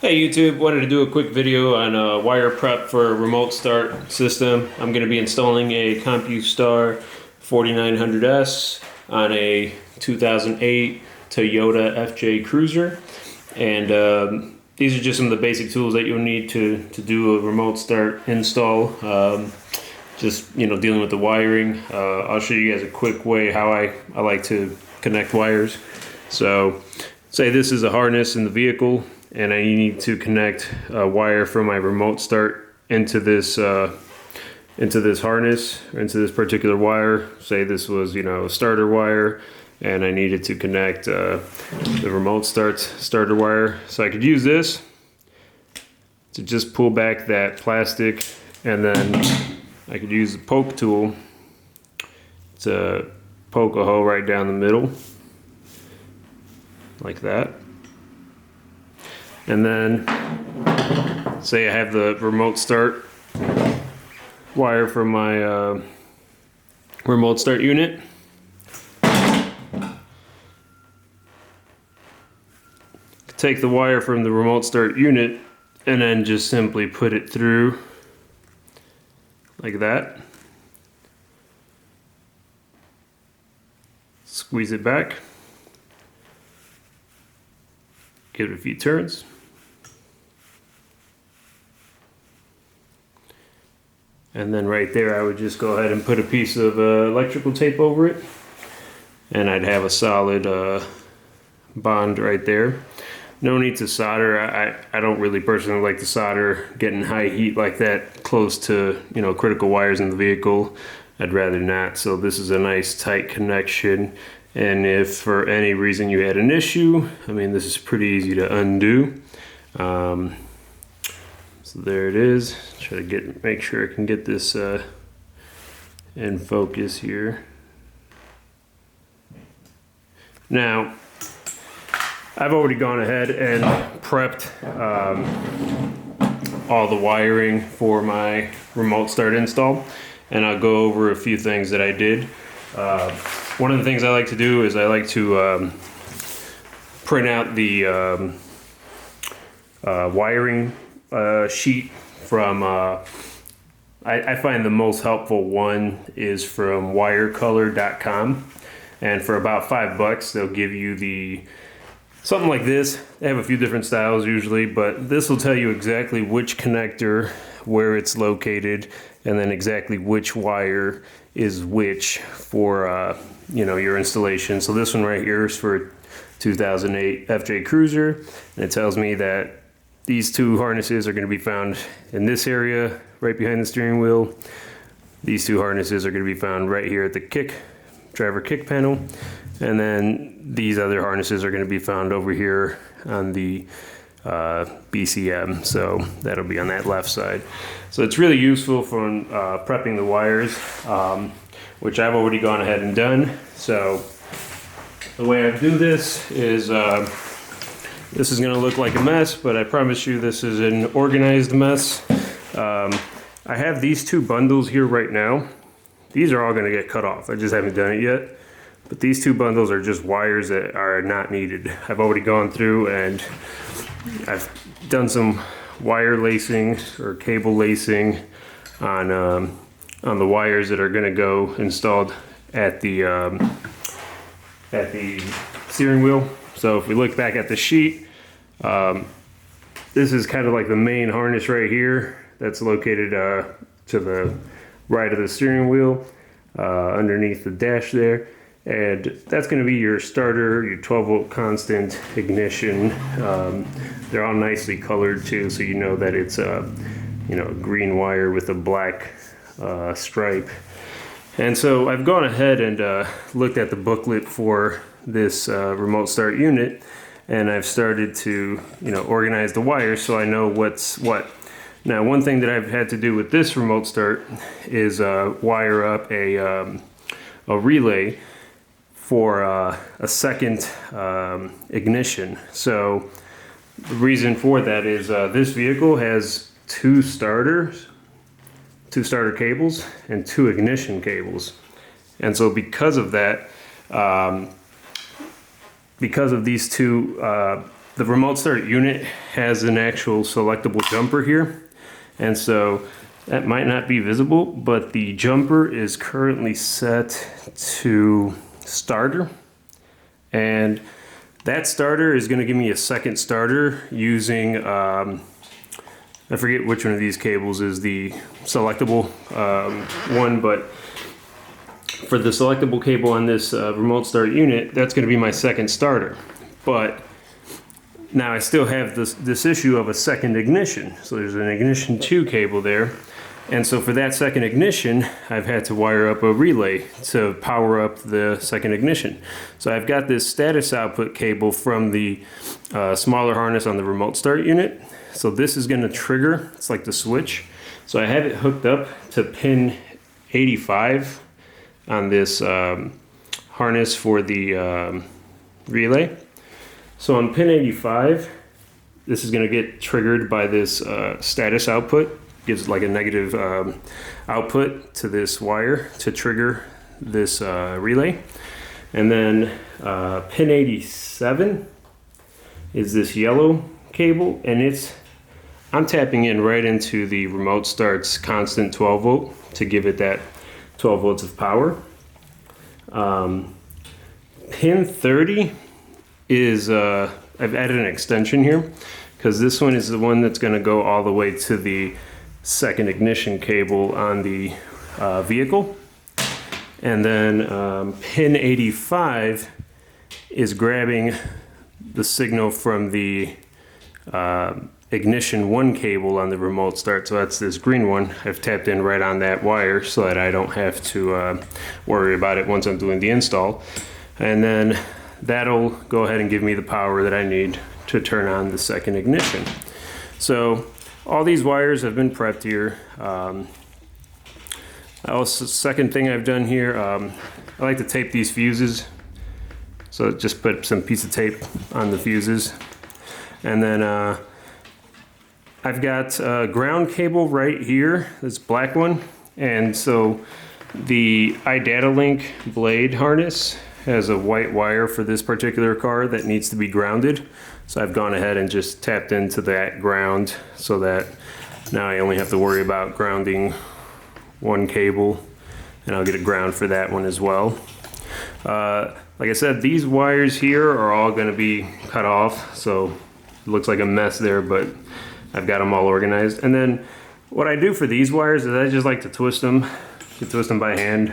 Hey YouTube, wanted to do a quick video on WirePrep for a remote start system. I'm going to be installing a Compustar 4900S on a 2008 Toyota FJ Cruiser, and these are just some of the basic tools that you'll need to do a remote start install. Just dealing with the wiring. I'll show you guys a quick way how I like to connect wires. So say this is a harness in the vehicle, and I need to connect a wire from my remote start into this harness, or into this particular wire. Say this was a starter wire, and I needed to connect the remote starter wire. So I could use this to just pull back that plastic, and then I could use the poke tool to poke a hole right down the middle, like that. And then, say I have the remote start wire from my remote start unit. Take the wire from the remote start unit and then just simply put it through like that. Squeeze it back. Give it a few turns. And then right there, I would just go ahead and put a piece of electrical tape over it, and I'd have a solid bond right there. No need to solder. I don't really personally like to solder getting high heat like that close to critical wires in the vehicle. I'd rather not. So this is a nice tight connection, and if for any reason you had an issue, I mean, this is pretty easy to undo. So there it is. Try to make sure I can get this in focus here. Now, I've already gone ahead and prepped all the wiring for my remote start install, and I'll go over a few things that I did. One of the things I like to do is I like to print out the wiring sheet from I find the most helpful one is from wirecolor.com, and for about $5 they'll give you something like this. They have a few different styles usually, but this will tell you exactly which connector, where it's located, and then exactly which wire is which for your installation. So this one right here is for 2008 FJ Cruiser, and it tells me that these two harnesses are going to be found in this area right behind the steering wheel. These two harnesses are going to be found right here at the driver kick panel, and then these other harnesses are going to be found over here on the BCM, so that'll be on that left side. So it's really useful for prepping the wires, which I've already gone ahead and done. So the way I do this is this is going to look like a mess, but I promise you this is an organized mess. I have these two bundles here right now. These are all going to get cut off. I just haven't done it yet. But these two bundles are just wires that are not needed. I've already gone through and I've done some wire lacing or cable lacing on the wires that are going to go installed at the steering wheel. So if we look back at the sheet, this is kind of like the main harness right here that's located to the right of the steering wheel, underneath the dash there. And that's going to be your starter, your 12-volt constant ignition. They're all nicely colored too, so you know that it's a green wire with a black stripe. And so I've gone ahead and looked at the booklet for this remote start unit, and I've started to organize the wires so I know what's what. Now, one thing that I've had to do with this remote start is wire up a relay for a second ignition. So the reason for that is this vehicle has two starter cables and two ignition cables, and so because of that, because of these two the remote start unit has an actual selectable jumper here, and so that might not be visible, but the jumper is currently set to starter, and that starter is going to give me a second starter using I forget which one of these cables is the selectable one, but for the selectable cable on this remote start unit, that's going to be my second starter. But now I still have this issue of a second ignition. So there's an ignition 2 cable there. And so for that second ignition, I've had to wire up a relay to power up the second ignition. So I've got this status output cable from the smaller harness on the remote start unit. So this is going to trigger, it's like the switch. So I have it hooked up to pin 85 on this harness for the relay. So on pin 85, this is going to get triggered by this status output. Gives like a negative output to this wire to trigger this relay. And then pin 87 is this yellow cable, and I'm tapping in right into the remote start's constant 12 volt to give it that 12 volts of power. Pin 30 is, I've added an extension here because this one is the one that's going to go all the way to the second ignition cable on the vehicle. And then pin 85 is grabbing the signal from the ignition 1 cable on the remote start. So that's this green one. I've tapped in right on that wire so that I don't have to worry about it once I'm doing the install. And then that'll go ahead and give me the power that I need to turn on the second ignition. So all these wires have been prepped here. Second thing I've done here, I like to tape these fuses. So just put some piece of tape on the fuses. And then I've got a ground cable right here, this black one. And so the iDataLink blade harness has a white wire for this particular car that needs to be grounded. So I've gone ahead and just tapped into that ground so that now I only have to worry about grounding one cable, and I'll get a ground for that one as well. Like I said, these wires here are all going to be cut off, so it looks like a mess there, but I've got them all organized. And then what I do for these wires is I just like to twist them by hand.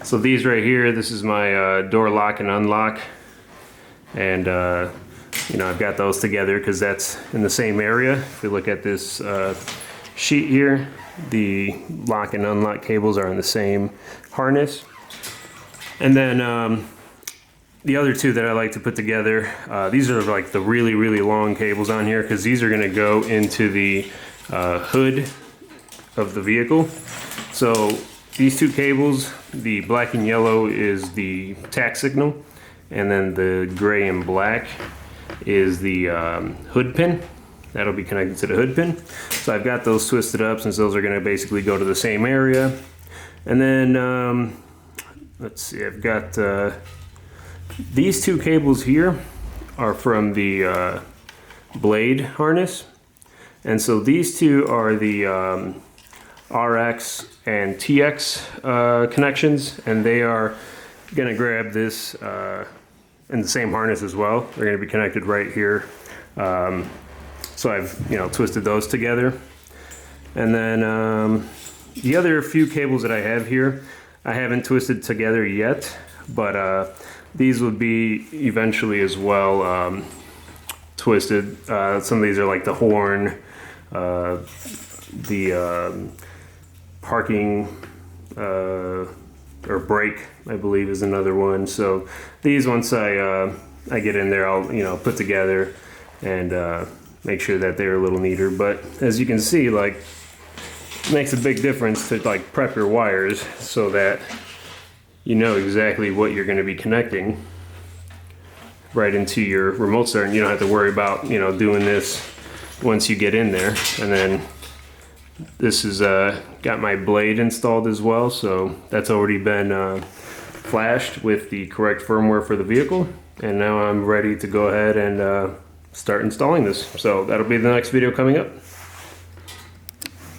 So these right here, this is my door lock and unlock, and you know, I've got those together because that's in the same area. If you look at this sheet here, the lock and unlock cables are in the same harness. And then the other two that I like to put together, these are like the really, really long cables on here because these are going to go into the hood of the vehicle. So these two cables, the black and yellow is the tack signal, and then the gray and black is the hood pin. That'll be connected to the hood pin. So I've got those twisted up since those are going to basically go to the same area. And then let's see, I've got these two cables here are from the blade harness. And so these two are the RX and TX connections, and they are going to grab this in the same harness as well. They're going to be connected right here. So I've twisted those together. And then the other few cables that I have here, I haven't twisted together yet, but these would be eventually as well twisted. Some of these are like the horn, the parking or brake, I believe, is another one. So these, once I get in there, I'll put together and make sure that they're a little neater. But as you can see, like, it makes a big difference to like prep your wires so that you know exactly what you're going to be connecting right into your remote start, and you don't have to worry about doing this once you get in there. And then this is got my blade installed as well, so that's already been flashed with the correct firmware for the vehicle, and now I'm ready to go ahead and start installing this. So that'll be the next video coming up.